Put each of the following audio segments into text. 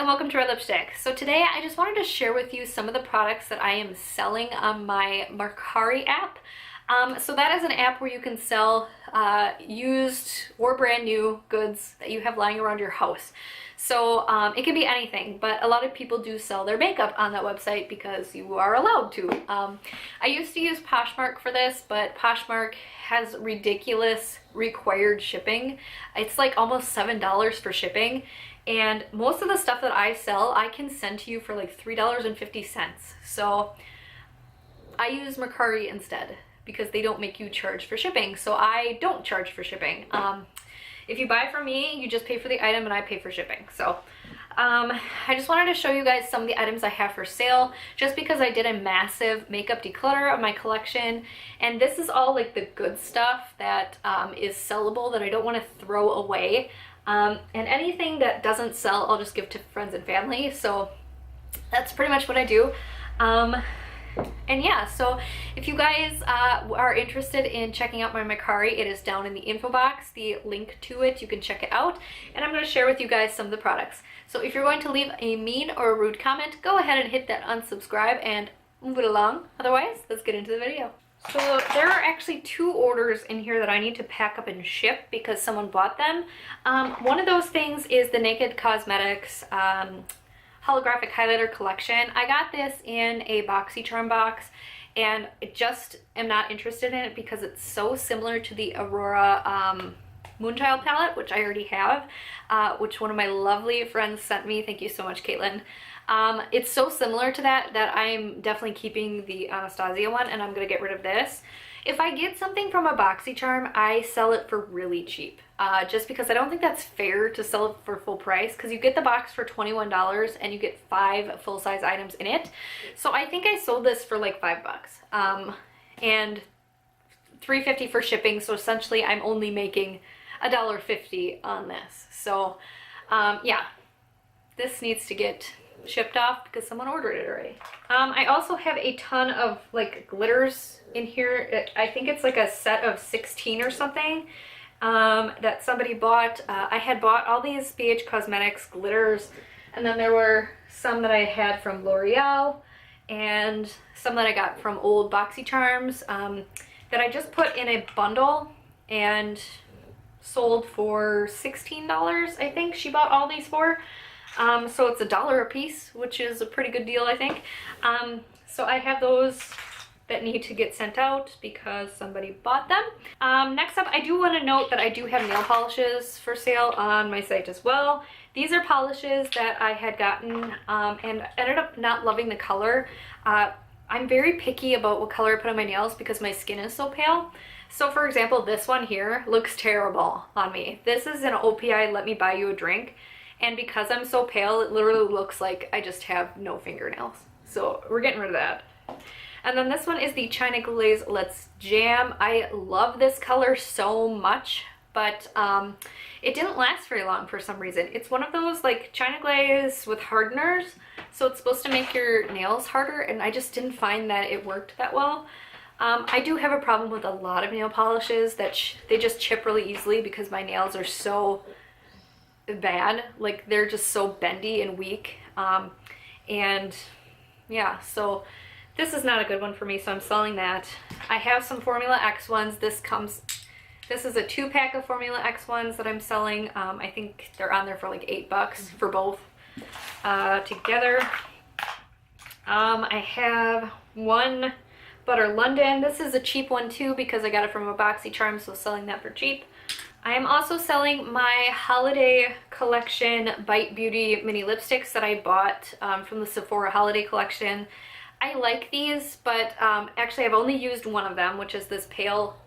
welcome to our lipstick. So today I just wanted to share with you some of the products that I am selling on my Mercari app. So that is an app where you can sell used or brand new goods that you have lying around your house. So it can be anything, but a lot of people do sell their makeup on that website because you are allowed to. I used to use Poshmark for this, but Poshmark has ridiculous required shipping. It's like almost $7 for shipping. And most of the stuff that I sell, I can send to you for like $3.50. So I use Mercari instead because they don't make you charge for shipping. So I don't charge for shipping. If you buy from me, you just pay for the item and I pay for shipping. So I just wanted to show you guys some of the items I have for sale just because I did a massive makeup declutter of my collection. And this is all like the good stuff that is sellable that I don't want to throw away. And anything that doesn't sell, I'll just give to friends and family. So that's pretty much what I do. And yeah, so if you guys are interested in checking out my Mercari, it is down in the info box, the link to it, you can check it out. And I'm going to share with you guys some of the products. So if you're going to leave a mean or a rude comment, go ahead and hit that unsubscribe and move it along. Otherwise, let's get into the video. So there are actually 2 orders in here that I need to pack up and ship because someone bought them. One of those things is the Naked Cosmetics holographic highlighter collection. I got this in a BoxyCharm box and I just am not interested in it because it's so similar to the Aurora Moonchild palette, which I already have, which one of my lovely friends sent me. Thank you so much, Caitlin. It's so similar to that I'm definitely keeping the Anastasia one and I'm gonna get rid of this. If I get something from a BoxyCharm, I sell it for really cheap. Just because I don't think that's fair to sell it for full price because you get the box for $21 and you get 5 full-size items in it. So I think I sold this for like $5. And $3.50 for shipping, so essentially I'm only making $1.50 on this. So yeah, this needs to get shipped off because someone ordered it already. I also have a ton of like glitters in here. I think it's like a set of 16 or something that somebody bought. I had bought all these BH Cosmetics glitters, and then there were some that I had from L'Oreal and some that I got from old BoxyCharms that I just put in a bundle and sold for $16, I think she bought all these for. So it's $1 a piece, which is a pretty good deal, I think. So I have those that need to get sent out because somebody bought them. Next up, I do want to note that I do have nail polishes for sale on my site as well. These are polishes that I had gotten and ended up not loving the color. I'm very picky about what color I put on my nails because my skin is so pale. So for example, this one here looks terrible on me. This is an OPI Let Me Buy You a Drink. And because I'm so pale, it literally looks like I just have no fingernails. So we're getting rid of that. And then this one is the China Glaze Let's Jam. I love this color so much, but it didn't last very long for some reason. It's one of those like China Glaze with hardeners. So it's supposed to make your nails harder, and I just didn't find that it worked that well. I do have a problem with a lot of nail polishes that they just chip really easily because my nails are so bad, like they're just so bendy and weak, and yeah, so this is not a good one for me, so I'm selling that. I have some Formula X ones. This is a 2-pack of Formula X ones that I'm selling. I think they're on there for like $8 for both together. I have one Butter London. This is a cheap one too because I got it from a BoxyCharm, so selling that for cheap. I am also selling my holiday collection Bite Beauty mini lipsticks that I bought from the Sephora holiday collection. I like these, but actually I've only used one of them, which is this pale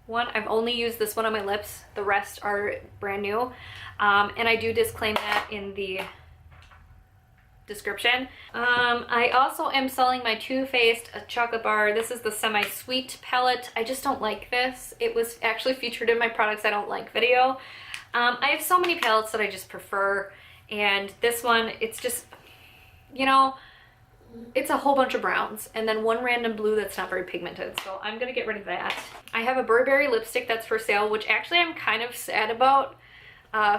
one. I've only used this one on my lips. The rest are brand new. And I do disclaim that in the description. I also am selling my Too Faced chocolate bar. This is the semi-sweet palette. I just don't like this. It was actually featured in my products I don't like video. I have so many palettes that I just prefer, and this one, it's just, you know, it's a whole bunch of browns and then one random blue that's not very pigmented, so I'm gonna get rid of that. I have a Burberry lipstick that's for sale, which actually I'm kind of sad about.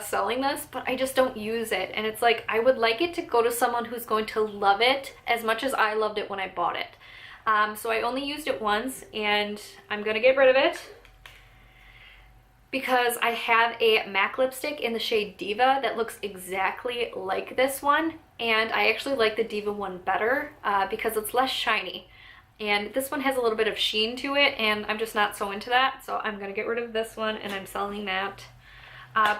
selling this, but I just don't use it. And it's like, I would like it to go to someone who's going to love it as much as I loved it when I bought it. So I only used it once, and I'm gonna get rid of it because I have a MAC lipstick in the shade Diva that looks exactly like this one, and I actually like the Diva one better because it's less shiny. And this one has a little bit of sheen to it, and I'm just not so into that, so I'm gonna get rid of this one, and I'm selling that.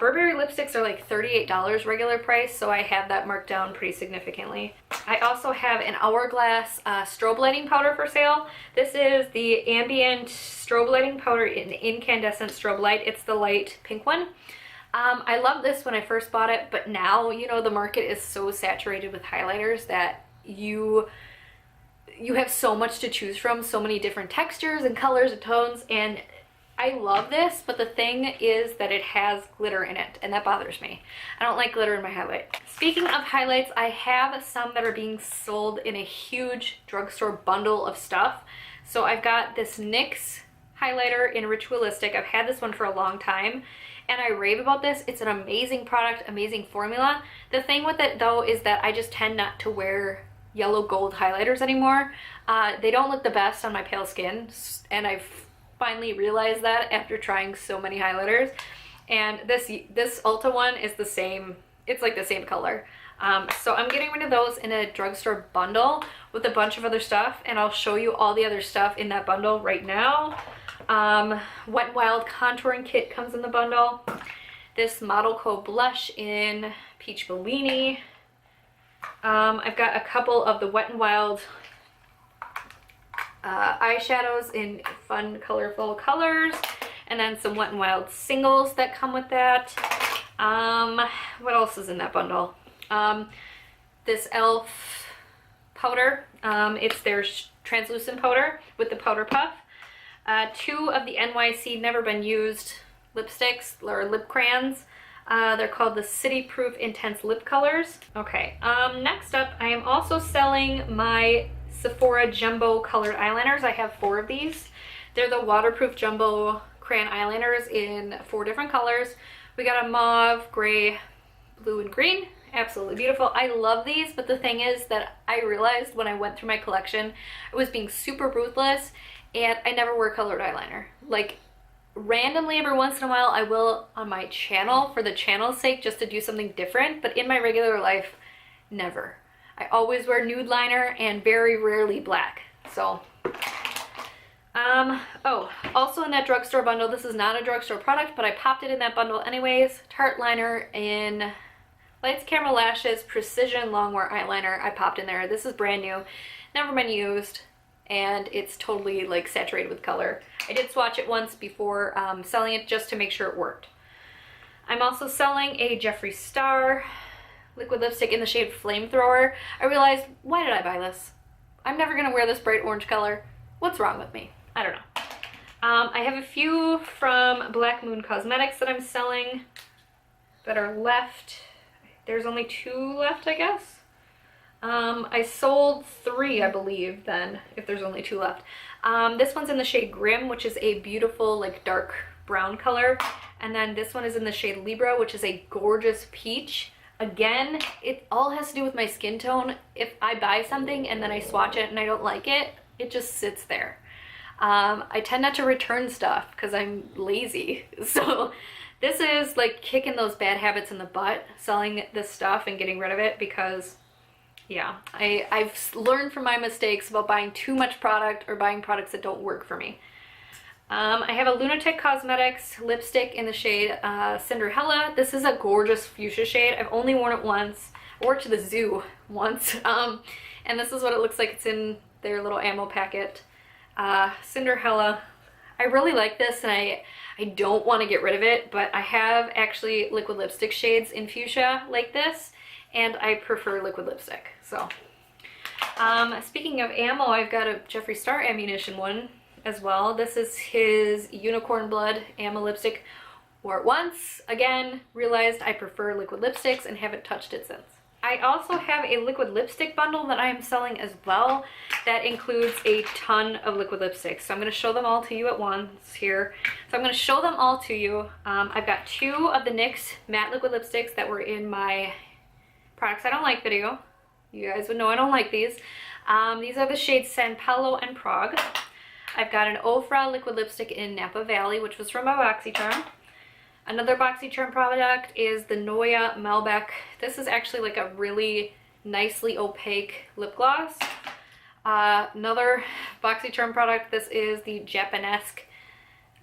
Burberry lipsticks are like $38 regular price, so I have that marked down pretty significantly. I also have an Hourglass strobe lighting powder for sale. This is the ambient strobe lighting powder in incandescent strobe light. It's the light pink one. I loved this when I first bought it, but now, you know, the market is so saturated with highlighters that you have so much to choose from, so many different textures and colors and tones, and I love this, but the thing is that it has glitter in it, and that bothers me. I don't like glitter in my highlight. Speaking of highlights, I have some that are being sold in a huge drugstore bundle of stuff. So I've got this NYX highlighter in Ritualistic. I've had this one for a long time, and I rave about this. It's an amazing product, amazing formula. The thing with it, though, is that I just tend not to wear yellow gold highlighters anymore. They don't look the best on my pale skin, and I've finally realized that after trying so many highlighters. And this Ulta one is the same, it's like the same color. So I'm getting rid of those in a drugstore bundle with a bunch of other stuff, and I'll show you all the other stuff in that bundle right now. Wet n Wild contouring kit comes in the bundle. This Model Co blush in Peach Bellini. I've got a couple of the Wet n Wild eyeshadows in fun, colorful colors, and then some Wet n Wild singles that come with that. What else is in that bundle? This e.l.f. powder. It's their translucent powder with the powder puff. Two of the NYC Never Been Used lipsticks or lip crayons. They're called the City Proof Intense Lip Colors. Okay, next up, I am also selling my Sephora Jumbo Colored Eyeliners. I have 4 of these. They're the waterproof jumbo crayon eyeliners in 4 different colors. We got a mauve, gray, blue, and green. Absolutely beautiful. I love these, but the thing is that I realized when I went through my collection, I was being super ruthless, and I never wear colored eyeliner. Like, randomly every once in a while I will on my channel for the channel's sake, just to do something different, but in my regular life, never. I always wear nude liner and very rarely black. So, oh, also in that drugstore bundle, this is not a drugstore product, but I popped it in that bundle anyways. Tarte liner in Lights Camera Lashes Precision Longwear Eyeliner. I popped in there. This is brand new, never been used, and it's totally like saturated with color. I did swatch it once before selling it just to make sure it worked. I'm also selling a Jeffree Star liquid lipstick in the shade Flamethrower. I realized, why did I buy this? I'm never gonna wear this bright orange color. What's wrong with me? I don't know. I have a few from Black Moon Cosmetics that I'm selling that are left. There's only 2 left, I guess. I sold 3, I believe, then, if there's only 2 left. This one's in the shade Grim, which is a beautiful, like, dark brown color. And then this one is in the shade Libra, which is a gorgeous peach. Again, it all has to do with my skin tone. If I buy something and then I swatch it and I don't like it, it just sits there. I tend not to return stuff because I'm lazy. So this is like kicking those bad habits in the butt, selling this stuff and getting rid of it, because yeah, I've learned from my mistakes about buying too much product or buying products that don't work for me. I have a Lunatic Cosmetics lipstick in the shade Cinderella. This is a gorgeous fuchsia shade. I've only worn it once. I wore it to the zoo once. And this is what it looks like. It's in their little ammo packet. Cinderella. I really like this, and I don't want to get rid of it, but I have actually liquid lipstick shades in fuchsia like this, and I prefer liquid lipstick. So, speaking of ammo, I've got a Jeffree Star ammunition one as well. This is his Unicorn Blood ammo lipstick. Wore it once, again, realized I prefer liquid lipsticks and haven't touched it since. I also have a liquid lipstick bundle that I am selling as well that includes a ton of liquid lipsticks. So I'm going to show them all to you at once here. So I'm going to show them all to you. I've got 2 of the NYX matte liquid lipsticks that were in my products I don't like video. You guys would know I don't like these. These are the shades San Paolo and Prague. I've got an Ofra liquid lipstick in Napa Valley, which was from my BoxyCharm. Another BoxyCharm product is the Noya Malbec. This is actually like a really nicely opaque lip gloss. Another BoxyCharm product, this is the Japanesque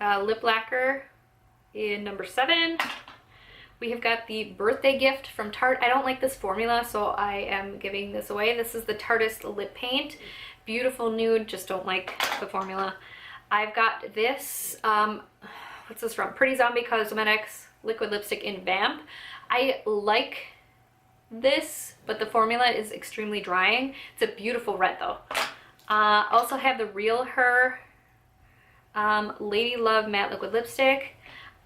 lip lacquer in number 7. We have got the birthday gift from Tarte. I don't like this formula, so I am giving this away. This is the Tarteist lip paint. Beautiful nude, just don't like the formula. I've got this, what's this from? Pretty Zombie Cosmetics liquid lipstick in Vamp. I like this, but the formula is extremely drying. It's a beautiful red though. Also have the Real Her Lady Love matte liquid lipstick.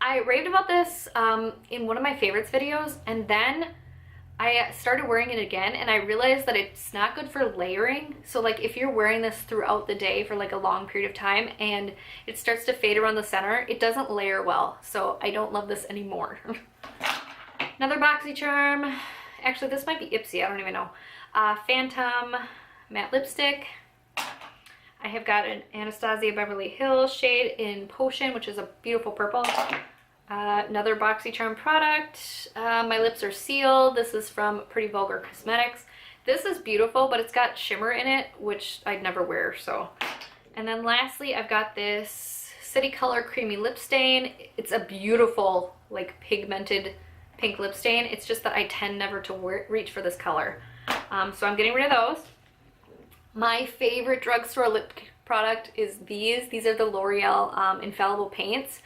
I raved about this in one of my favorites videos, and then I started wearing it again and I realized that it's not good for layering. So like if you're wearing this throughout the day for like a long period of time and it starts to fade around the center, it doesn't layer well. So I don't love this anymore. Another BoxyCharm, actually this might be Ipsy, I don't even know. Phantom matte lipstick. I have got an Anastasia Beverly Hills shade in Potion, which is a beautiful purple. Another BoxyCharm product. My lips are sealed. This is from Pretty Vulgar Cosmetics. This is beautiful, but it's got shimmer in it, which I'd never wear, so. And then lastly, I've got this City Color Creamy Lip Stain. It's a beautiful, like, pigmented pink lip stain. It's just that I tend never to reach for this color. So I'm getting rid of those. My favorite drugstore lip product is these. These are the L'Oreal Infallible Paints.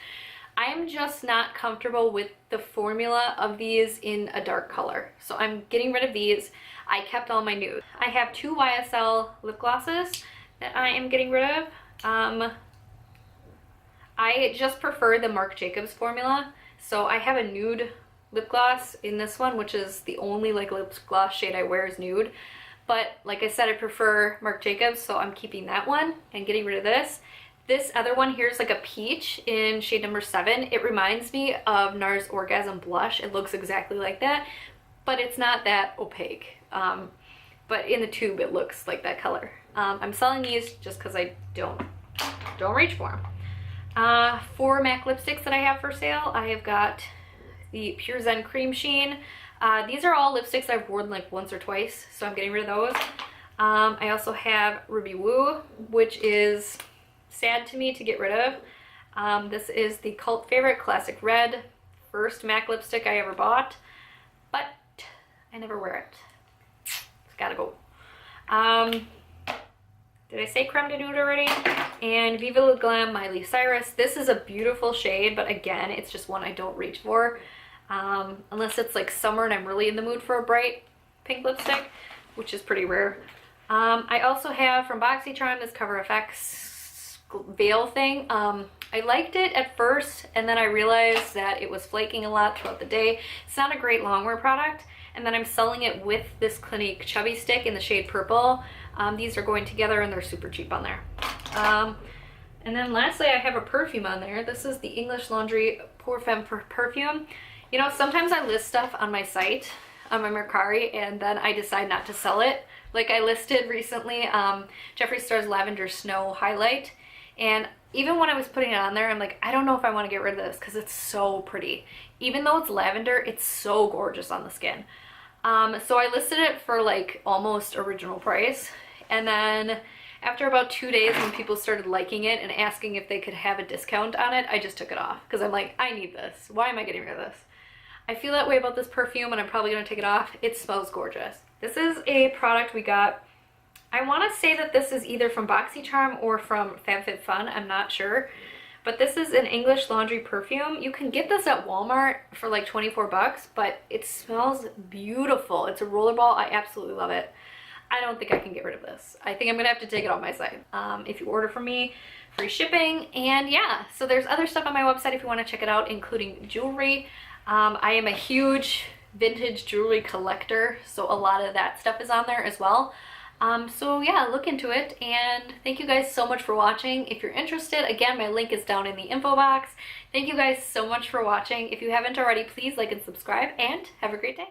I am just not comfortable with the formula of these in a dark color. So I'm getting rid of these. I kept all my nude. I have 2 YSL lip glosses that I am getting rid of. I just prefer the Marc Jacobs formula. So I have a nude lip gloss in this one, which is the only like lip gloss shade I wear is nude. But like I said, I prefer Marc Jacobs, so I'm keeping that one and getting rid of this. This other one here is like a peach in shade number 7. It reminds me of NARS Orgasm Blush. It looks exactly like that, but it's not that opaque. But in the tube, it looks like that color. I'm selling these just because I don't reach for them. 4 MAC lipsticks that I have for sale. I have got the Pure Zen Cream Sheen. These are all lipsticks I've worn like once or twice, so I'm getting rid of those. I also have Ruby Woo, which is sad to me to get rid of. This is the cult favorite Classic Red, first MAC lipstick I ever bought, but I never wear it. It's gotta go. Did I say Creme de Nude already? And Viva La Glam Miley Cyrus. This is a beautiful shade, but again, it's just one I don't reach for. Unless it's like summer and I'm really in the mood for a bright pink lipstick, which is pretty rare. I also have from BoxyCharm this Cover FX veil thing. I liked it at first, and then I realized that it was flaking a lot throughout the day. It's not a great longwear product, and then I'm selling it with this Clinique Chubby Stick in the shade Purple. These are going together and they're super cheap on there. And then lastly, I have a perfume on there. This is the English Laundry Pour Femme perfume. You know, sometimes I list stuff on my site, on my Mercari, and then I decide not to sell it. Like I listed recently Jeffree Star's Lavender Snow Highlight, and even when I was putting it on there, I'm like, I don't know if I want to get rid of this because it's so pretty. Even though it's lavender, it's so gorgeous on the skin. So I listed it for like almost original price, and then after about 2 days when people started liking it and asking if they could have a discount on it, I just took it off because I'm like, I need this. Why am I getting rid of this? I feel that way about this perfume and I'm probably going to take it off. It smells gorgeous. This is a product we got. I want to say that this is either from BoxyCharm or from FabFitFun. I'm not sure. But this is an English Laundry perfume. You can get this at Walmart for like 24 bucks, but it smells beautiful. It's a rollerball. I absolutely love it. I don't think I can get rid of this. I think I'm gonna have to take it off my site. If you order from me, free shipping. And yeah, so there's other stuff on my website if you want to check it out, including jewelry. I am a huge vintage jewelry collector, so a lot of that stuff is on there as well. So yeah, look into it, and thank you guys so much for watching. If you're interested, again, my link is down in the info box. Thank you guys so much for watching. If you haven't already, please like and subscribe, and have a great day.